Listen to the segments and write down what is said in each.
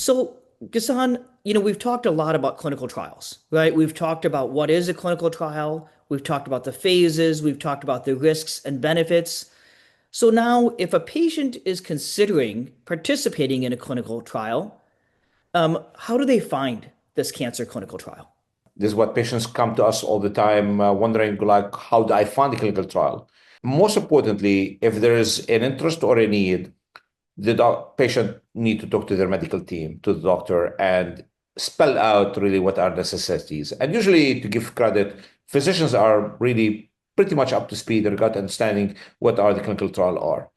So, Gassan, we've talked a lot about clinical trials, right? We've talked about what is a clinical trial. We've talked about the phases. We've talked about the risks and benefits. So now, if a patient is considering participating in a clinical trial, how do they find this cancer clinical trial? This is what patients come to us all the time, wondering, like, how do I fund a clinical trial? Most importantly, if there is an interest or a need, the patient need to talk to their medical team, to the doctor, and spell out really what are necessities. And usually, to give credit, physicians are really pretty much up to speed in regard to understanding what are the clinical trial are.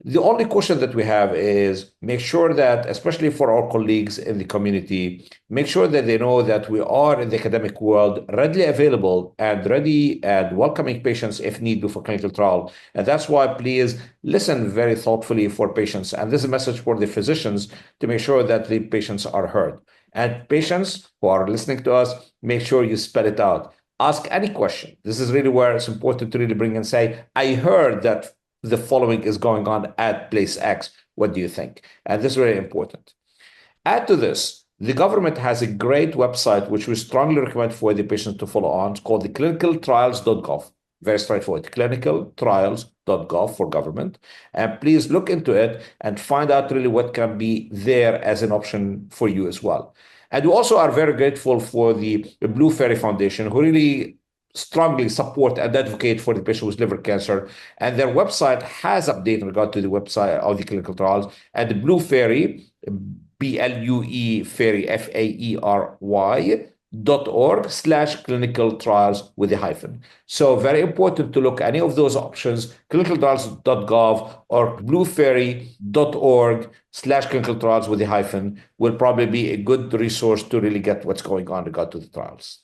The only question that we have is make sure that, especially for our colleagues in the community, make sure that they know that we are in the academic world readily available and ready and welcoming patients if need be for clinical trial. And that's why please listen very thoughtfully for patients. And this is a message for the physicians to make sure that the patients are heard. And patients who are listening to us, make sure you spell it out. Ask any question. This is really where it's important to really bring and say, I heard that the following is going on at place X. What do you think? And this is very important. Add to this, the government has a great website, which we strongly recommend for the patients to follow on. It's called the clinicaltrials.gov. Very straightforward, clinicaltrials.gov for government. And please look into it and find out really what can be there as an option for you as well. And we also are very grateful for the Blue Fairy Foundation, who really strongly support and advocate for the patient with liver cancer. And their website has updated in regard to the website of the clinical trials. And the Blue Fairy, BLUE Fairy, FAERY.org/clinical trials with a hyphen. So very important to look any of those options, clinicaltrials.gov or bluefairy.org/clinical trials with a hyphen will probably be a good resource to really get what's going on in regard to the trials.